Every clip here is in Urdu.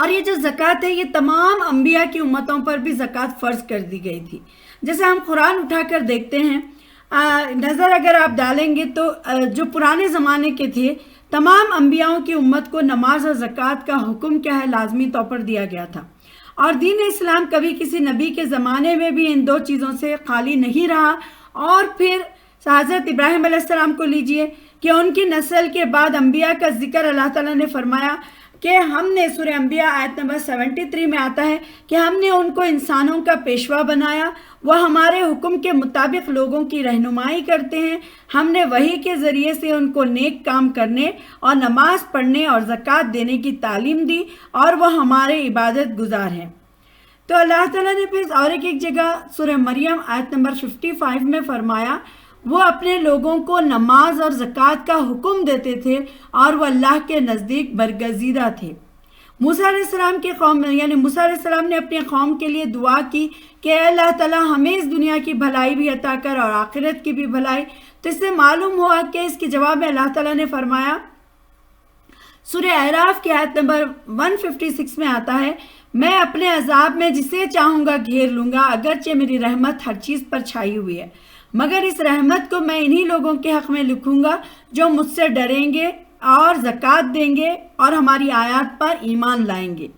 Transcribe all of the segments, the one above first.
اور یہ جو زکوٰۃ ہے یہ تمام انبیاء کی امتوں پر بھی زکوٰۃ فرض کر دی گئی تھی. جیسے ہم قرآن اٹھا کر دیکھتے ہیں، نظر اگر آپ ڈالیں گے تو جو پرانے زمانے کے تھے تمام انبیاءوں کی امت کو نماز اور زکوٰۃ کا حکم کیا ہے لازمی طور پر دیا گیا تھا. اور دین اسلام کبھی کسی نبی کے زمانے میں بھی ان دو چیزوں سے خالی نہیں رہا. اور پھر حضرت ابراہیم علیہ السلام کو لیجئے کہ ان کی نسل کے بعد انبیاء کا ذکر اللہ تعالیٰ نے فرمایا کہ ہم نے سورہ انبیاء آیت نمبر 73 میں آتا ہے کہ ہم نے ان کو انسانوں کا پیشوا بنایا، وہ ہمارے حکم کے مطابق لوگوں کی رہنمائی کرتے ہیں، ہم نے وحی کے ذریعے سے ان کو نیک کام کرنے اور نماز پڑھنے اور زکوٰۃ دینے کی تعلیم دی اور وہ ہمارے عبادت گزار ہیں. تو اللہ تعالیٰ نے پھر اور ایک جگہ سورہ مریم آیت نمبر 55 میں فرمایا وہ اپنے لوگوں کو نماز اور زکوٰۃ کا حکم دیتے تھے اور وہ اللہ کے نزدیک برگزیدہ تھے. موسیٰ علیہ السلام کی قوم یعنی موسیٰ علیہ السلام نے اپنی قوم کے لیے دعا کی کہ اے اللہ تعالیٰ ہمیں اس دنیا کی بھلائی بھی عطا کر اور آخرت کی بھی بھلائی. تو اس سے معلوم ہوا کہ اس کے جواب میں اللہ تعالیٰ نے فرمایا سورہ اعراف کی آیت نمبر 156 میں آتا ہے میں اپنے عذاب میں جسے چاہوں گا گھیر لوں گا، اگرچہ میری رحمت ہر چیز پر چھائی ہوئی ہے، مگر اس رحمت کو میں انہی لوگوں کے حق میں لکھوں گا جو مجھ سے ڈریں گے اور زکوٰۃ دیں گے اور ہماری آیات پر ایمان لائیں گے.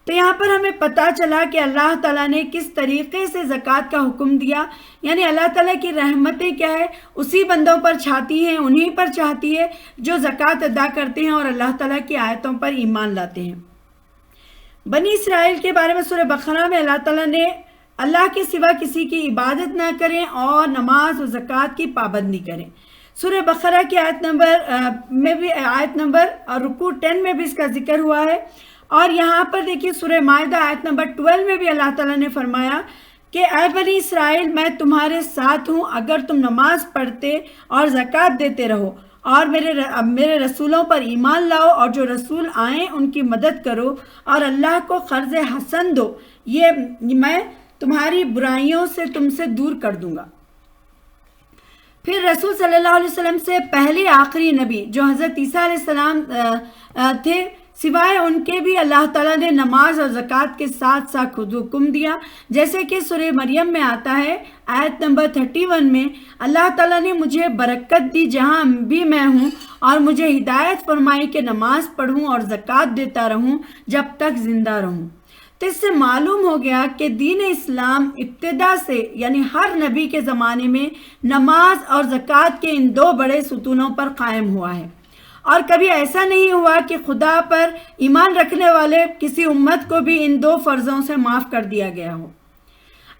تو یہاں پر ہمیں پتہ چلا کہ اللہ تعالیٰ نے کس طریقے سے زکوٰۃ کا حکم دیا. یعنی اللہ تعالیٰ کی رحمتیں کیا ہے اسی بندوں پر چھاتی ہیں، انہی پر چاہتی ہے جو زکوٰۃ ادا کرتے ہیں اور اللہ تعالیٰ کی آیتوں پر ایمان لاتے ہیں. بنی اسرائیل کے بارے میں سورہ بقرہ میں اللہ تعالیٰ نے اللہ کے سوا کسی کی عبادت نہ کریں اور نماز و زکوٰۃ کی پابندی کریں. سورہ بقرہ کی آیت نمبر اور رکوع 10 میں بھی اس کا ذکر ہوا ہے. اور یہاں پر دیکھیے سورہ مائدہ آیت نمبر 12 میں بھی اللہ تعالیٰ نے فرمایا کہ اے بنی اسرائیل میں تمہارے ساتھ ہوں اگر تم نماز پڑھتے اور زکوٰۃ دیتے رہو اور میرے رسولوں پر ایمان لاؤ اور جو رسول آئیں ان کی مدد کرو اور اللہ کو قرض حسن دو، یہ میں تمہاری برائیوں سے تم سے دور کر دوں گا. پھر رسول صلی اللہ علیہ وسلم سے پہلے آخری نبی جو حضرت عیسیٰ علیہ السلام تھے، سوائے ان کے بھی اللہ تعالیٰ نے نماز اور زکوٰۃ کے ساتھ ساتھ خود حکم دیا. جیسے کہ سورہ مریم میں آتا ہے آیت نمبر 31 میں اللہ تعالیٰ نے مجھے برکت دی جہاں بھی میں ہوں اور مجھے ہدایت فرمائی کہ نماز پڑھوں اور زکوٰۃ دیتا رہوں جب تک زندہ رہوں. تو اس سے معلوم ہو گیا کہ دین اسلام ابتدا سے یعنی ہر نبی کے زمانے میں نماز اور زکوٰۃ کے ان دو بڑے ستونوں پر قائم ہوا ہے. اور کبھی ایسا نہیں ہوا کہ خدا پر ایمان رکھنے والے کسی امت کو بھی ان دو فرضوں سے معاف کر دیا گیا ہو.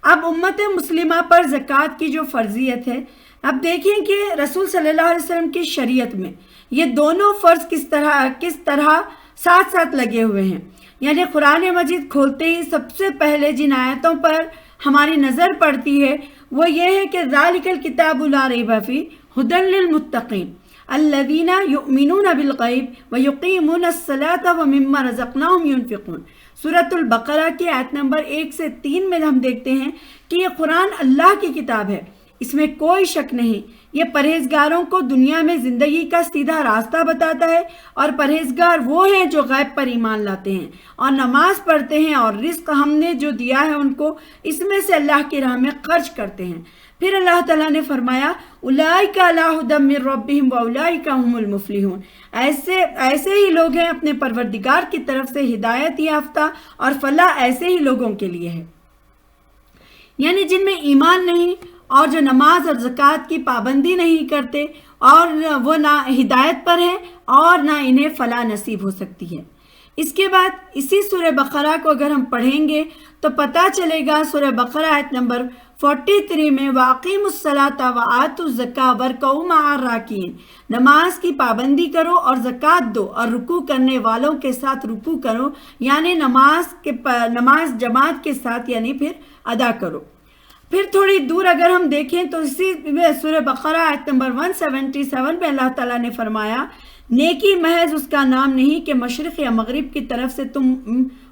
اب امت مسلمہ پر زکوٰۃ کی جو فرضیت ہے، اب دیکھیں کہ رسول صلی اللہ علیہ وسلم کی شریعت میں یہ دونوں فرض کس طرح ساتھ ساتھ لگے ہوئے ہیں. یعنی قرآن مجید کھولتے ہی سب سے پہلے جن آیتوں پر ہماری نظر پڑتی ہے وہ یہ ہے کہ ذالک الکتاب لا ریب فیہ ھدی للمتقین الذین یؤمنون بالغیب ویقیمون الصلاۃ ومما رزقناہم ینفقون. سورۃ البقرہ کی آیت نمبر 1 سے 3 میں ہم دیکھتے ہیں کہ یہ قرآن اللہ کی کتاب ہے، اس میں کوئی شک نہیں. یہ پرہیزگاروں کو دنیا میں زندگی کا سیدھا راستہ بتاتا ہے اور پرہیزگار وہ ہیں جو غیب پر ایمان لاتے ہیں اور نماز پڑھتے ہیں اور رزق ہم نے جو دیا ہے ان کو اس میں سے اللہ کی راہ میں خرچ کرتے ہیں. پھر اللہ تعالیٰ نے فرمایا اولئک علی ھدی من ربہم واولئک ھم المفلحون. ایسے ہی لوگ ہیں اپنے پروردگار کی طرف سے ہدایت یافتہ اور فلاح ایسے ہی لوگوں کے لیے ہے. یعنی جن میں ایمان نہیں اور جو نماز اور زکوٰۃ کی پابندی نہیں کرتے اور وہ نہ ہدایت پر ہیں اور نہ انہیں فلاح نصیب ہو سکتی ہے. اس کے بعد اسی سورہ بقرہ کو اگر ہم پڑھیں گے تو پتہ چلے گا سورہ بقرہ آیت نمبر 43 میں وَأَقِیمُوا الصَّلَاةَ وَآتُوا الزَّکَاةَ وَارْکَعُوا مَعَ الرَّاکِعِینَ. نماز کی پابندی کرو اور زکوٰۃ دو اور رکوع کرنے والوں کے ساتھ رکوع کرو، یعنی نماز جماعت کے ساتھ یعنی پھر ادا کرو. پھر تھوڑی دور اگر ہم دیکھیں تو اسی سورہ بقرہ آیت نمبر 177 پہ اللہ تعالیٰ نے فرمایا نیکی محض اس کا نام نہیں کہ مشرق یا مغرب کی طرف سے تم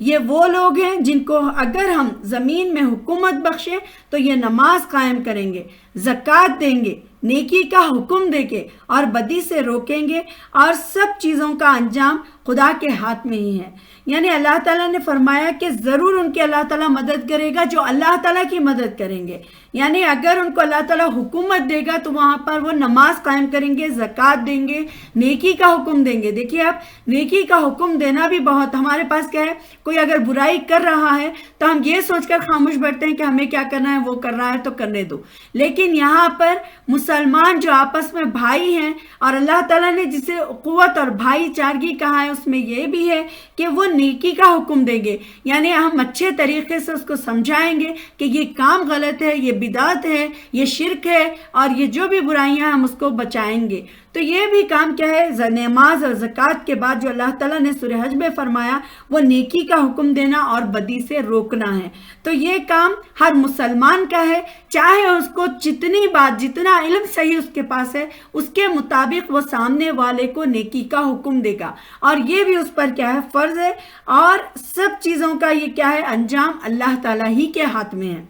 یہ وہ لوگ ہیں جن کو اگر ہم زمین میں حکومت بخشیں تو یہ نماز قائم کریں گے، زکوٰۃ دیں گے، نیکی کا حکم دیں گے اور بدی سے روکیں گے، اور سب چیزوں کا انجام خدا کے ہاتھ میں ہی ہے۔ یعنی اللہ تعالیٰ نے فرمایا کہ ضرور ان کی اللہ تعالیٰ مدد کرے گا جو اللہ تعالیٰ کی مدد کریں گے۔ یعنی اگر ان کو اللہ تعالیٰ حکومت دے گا تو وہاں پر وہ نماز قائم کریں گے، زکوٰۃ دیں گے، نیکی کا حکم دیں گے۔ دیکھیے آپ، نیکی کا حکم دینا بھی بہت، ہمارے پاس کیا ہے، کوئی اگر برائی کر رہا ہے تو ہم یہ سوچ کر خاموش بیٹھتے ہیں کہ ہمیں کیا کرنا ہے، وہ کر رہا ہے تو کرنے دو۔ لیکن یہاں پر مسلمان جو آپس میں بھائی ہیں، اور اللہ تعالیٰ نے جسے قوت اور بھائی چارگی کہا ہے، اس میں یہ بھی ہے کہ وہ نیکی کا حکم دیں گے۔ یعنی ہم اچھے طریقے سے اس کو سمجھائیں گے کہ یہ کام غلط ہے، یہ بدعت ہے، یہ شرک ہے، اور یہ جو بھی برائیاں ہم اس کو بچائیں گے۔ تو یہ بھی کام کیا ہے، نماز اور زکوٰۃ کے بعد جو اللہ تعالیٰ نے سورہ حج میں فرمایا وہ نیکی کا حکم دینا اور بدی سے روکنا ہے۔ تو یہ کام ہر مسلمان کا ہے، چاہے اس کو جتنی بات، جتنا علم صحیح اس کے پاس ہے، اس کے مطابق وہ سامنے والے کو نیکی کا حکم دے گا، اور یہ بھی اس پر کیا ہے، فرض ہے، اور سب چیزوں کا یہ کیا ہے، انجام اللہ تعالیٰ ہی کے ہاتھ میں ہے۔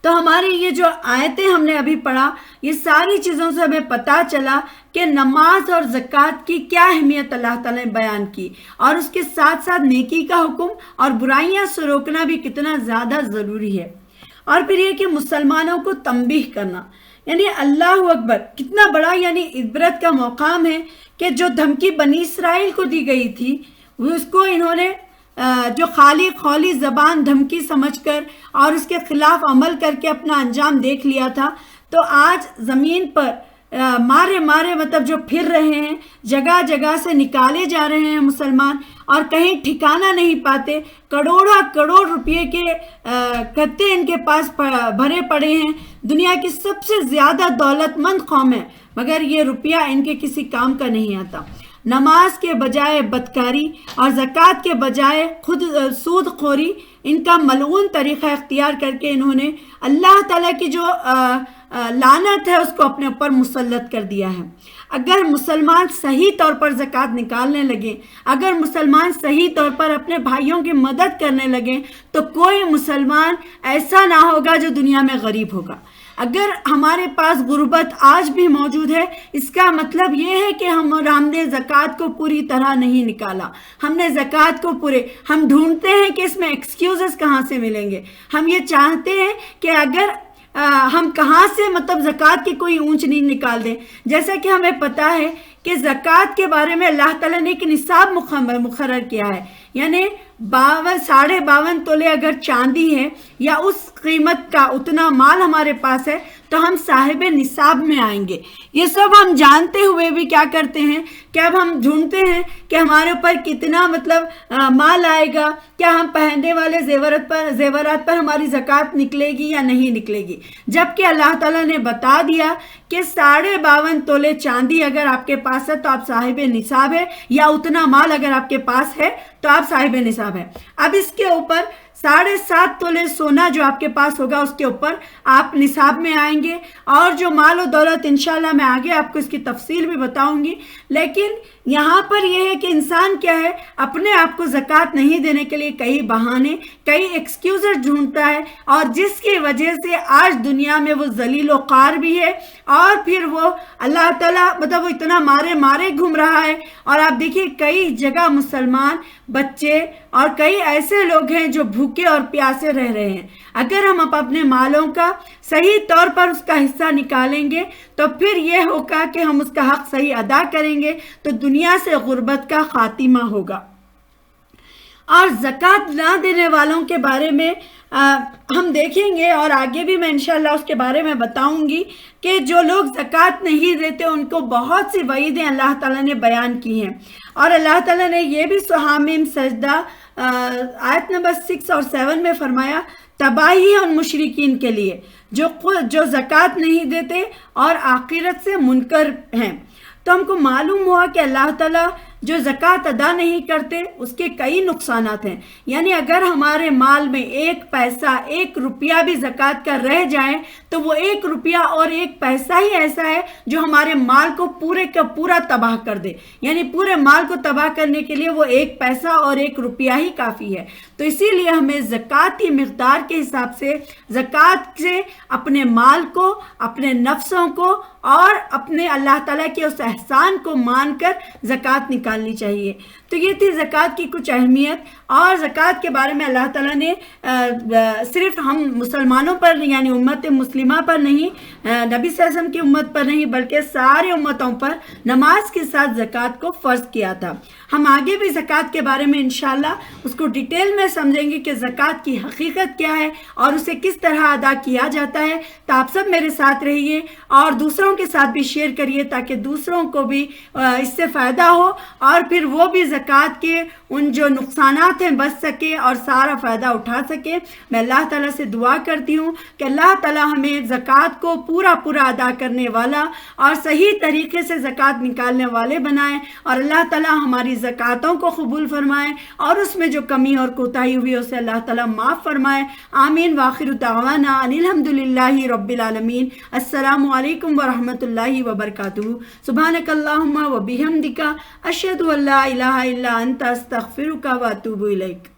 تو ہماری یہ جو آیتیں ہم نے ابھی پڑھا، یہ ساری چیزوں سے ہمیں پتہ چلا کہ نماز اور زکوٰۃ کی کیا اہمیت اللہ تعالیٰ نے بیان کی، اور اس کے ساتھ ساتھ نیکی کا حکم اور برائیاں سے روکنا بھی کتنا زیادہ ضروری ہے۔ اور پھر یہ کہ مسلمانوں کو تنبیہ کرنا، یعنی اللہ اکبر، کتنا بڑا یعنی عبرت کا مقام ہے کہ جو دھمکی بنی اسرائیل کو دی گئی تھی، وہ اس کو انہوں نے جو خالی قولی زبان دھمکی سمجھ کر اور اس کے خلاف عمل کر کے اپنا انجام دیکھ لیا تھا، تو آج زمین پر مارے مطلب جو پھر رہے ہیں، جگہ جگہ سے نکالے جا رہے ہیں مسلمان، اور کہیں ٹھکانہ نہیں پاتے، کروڑ روپے کے کتے ان کے پاس بھرے پڑے ہیں، دنیا کی سب سے زیادہ دولت مند قوم ہے، مگر یہ روپیہ ان کے کسی کام کا نہیں آتا۔ نماز کے بجائے بدکاری اور زکوٰۃ کے بجائے خود سود خوری، ان کا ملعون طریقہ اختیار کر کے انہوں نے اللہ تعالیٰ کی جو لعنت ہے اس کو اپنے اوپر مسلط کر دیا ہے۔ اگر مسلمان صحیح طور پر زکوٰۃ نکالنے لگیں، اگر مسلمان صحیح طور پر اپنے بھائیوں کی مدد کرنے لگیں، تو کوئی مسلمان ایسا نہ ہوگا جو دنیا میں غریب ہوگا۔ اگر ہمارے پاس غربت آج بھی موجود ہے، اس کا مطلب یہ ہے کہ ہم نے زکوٰۃ کو پوری طرح نہیں نکالا۔ ہم نے زکوٰۃ کو ہم ڈھونڈتے ہیں کہ اس میں ایکسکیوزز کہاں سے ملیں گے۔ ہم یہ چاہتے ہیں کہ اگر ہم کہاں سے مطلب زکوٰۃ کی کوئی اونچ نہیں نکال دیں، جیسا کہ ہمیں پتہ ہے کہ زکوٰۃ کے بارے میں اللہ تعالیٰ نے ایک نصاب مقرر کیا ہے، یعنی 52.5 تولے اگر چاندی ہے یا اس قیمت کا اتنا مال ہمارے پاس ہے تو ہم صاحب نصاب میں آئیں گے۔ یہ سب ہم جانتے ہوئے بھی کیا کرتے ہیں کہ اب ہم ڈھونڈتے ہیں کہ ہمارے اوپر کتنا مطلب مال آئے گا، کیا ہم پہننے والے زیورات پر ہماری زکوٰۃ نکلے گی یا نہیں نکلے گی، جبکہ اللہ تعالیٰ نے بتا دیا کہ 52.5 تولے چاندی اگر آپ کے پاس ہے تو آپ صاحب نصاب ہے، یا اتنا مال اگر آپ کے پاس ہے تو آپ صاحب نصاب ہے۔ اب اس کے اوپر 7.5 تولے سونا جو آپ کے پاس ہوگا، اس کے اوپر آپ نصاب میں آئیں گے، اور جو مال و دولت انشاءاللہ میں آگے آپ کو اس کی تفصیل بھی بتاؤں گی۔ لیکن یہاں پر یہ ہے کہ انسان کیا ہے، اپنے آپ کو زکوٰۃ نہیں دینے کے لیے کئی بہانے، کئی ایکسکیوزز ڈھونڈتا ہے، اور جس کی وجہ سے آج دنیا میں وہ ذلیل و خوار بھی ہے، اور پھر وہ اللہ تعالیٰ مطلب وہ اتنا مارے گھوم رہا ہے۔ اور آپ دیکھیے کئی جگہ مسلمان بچے اور کئی ایسے لوگ ہیں جو بھوکے اور پیاسے رہ رہے ہیں۔ اگر ہم اپنے مالوں کا صحیح طور پر اس کا حصہ نکالیں گے تو پھر یہ ہوگا کہ ہم اس کا حق صحیح ادا کریں گے، تو دنیا سے غربت کا خاتمہ ہوگا۔ اور زکوٰۃ نہ دینے والوں کے بارے میں ہم دیکھیں گے، اور آگے بھی میں انشاءاللہ اس کے بارے میں بتاؤں گی کہ جو لوگ زکوٰۃ نہیں دیتے ان کو بہت سی وعیدیں اللہ تعالیٰ نے بیان کی ہیں۔ اور اللہ تعالیٰ نے یہ بھی حامیم سجدہ آیت نمبر 6 اور 7 میں فرمایا، تباہی ہے ان مشرکین کے لیے جو زکوٰۃ نہیں دیتے اور آخرت سے منکر ہیں۔ تو ہم کو معلوم ہوا کہ اللہ تعالیٰ جو زکوٰۃ ادا نہیں کرتے اس کے کئی نقصانات ہیں. یعنی اگر ہمارے مال میں 1 پیسہ 1 روپیہ بھی زکوٰۃ کا رہ جائے تو وہ 1 روپیہ اور 1 پیسہ ہی ایسا ہے جو ہمارے مال کو پورے کا پورا تباہ کر دے. یعنی پورے مال کو تباہ کرنے کے لیے وہ 1 پیسہ اور 1 روپیہ ہی کافی ہے. تو اسی لیے ہمیں زکوٰۃ کی مقدار کے حساب سے زکوٰۃ سے اپنے مال کو، اپنے نفسوں کو اور اپنے اللہ تعالیٰ کے اس احسان کو مان کر زکوٰۃ نکالنی چاہیے. تو یہ تھی زکوٰۃ کی کچھ اہمیت. اور زکوٰۃ کے بارے میں اللہ تعالیٰ نے صرف ہم مسلمانوں پر یعنی امت مسلمہ پر نہیں، نبی صلی اللہ علیہ وسلم کی امت پر نہیں بلکہ سارے امتوں پر نماز کے ساتھ زکوٰۃ کو فرض کیا تھا. ہم آگے بھی زکوٰۃ کے بارے میں انشاءاللہ اس کو ڈیٹیل میں سمجھیں گے کہ زکوٰۃ کی حقیقت کیا ہے اور اسے کس طرح ادا کیا جاتا ہے. تو آپ سب میرے ساتھ رہیے اور دوسروں کے ساتھ بھی شیئر کریے تاکہ دوسروں کو بھی اس سے فائدہ ہو اور پھر وہ بھی زکوٰۃ کے ان جو نقصانات ہیں بچ سکے اور سارا فائدہ اٹھا سکے. میں اللہ تعالیٰ سے دعا کرتی ہوں کہ اللہ تعالیٰ ہمیں زکوٰۃ کو پورا ادا کرنے والا اور صحیح طریقے سے زکوٰۃ نکالنے والے بنائیں اور اللہ تعالیٰ ہماری زکوٰۃوں کو قبول فرمائیں اور اس میں جو کمی اور کوتاہی ہوئی اسے اللہ تعالیٰ معاف فرمائے. آمین. واخر دعوانا ان الحمد للہ رب العالمین. السلام علیکم ورحمۃ اللہ وبرکاتہ. سبحانک اللہم و بحمدک اشہد ان لا الہ الا انت استغفرک و اتوب الیک.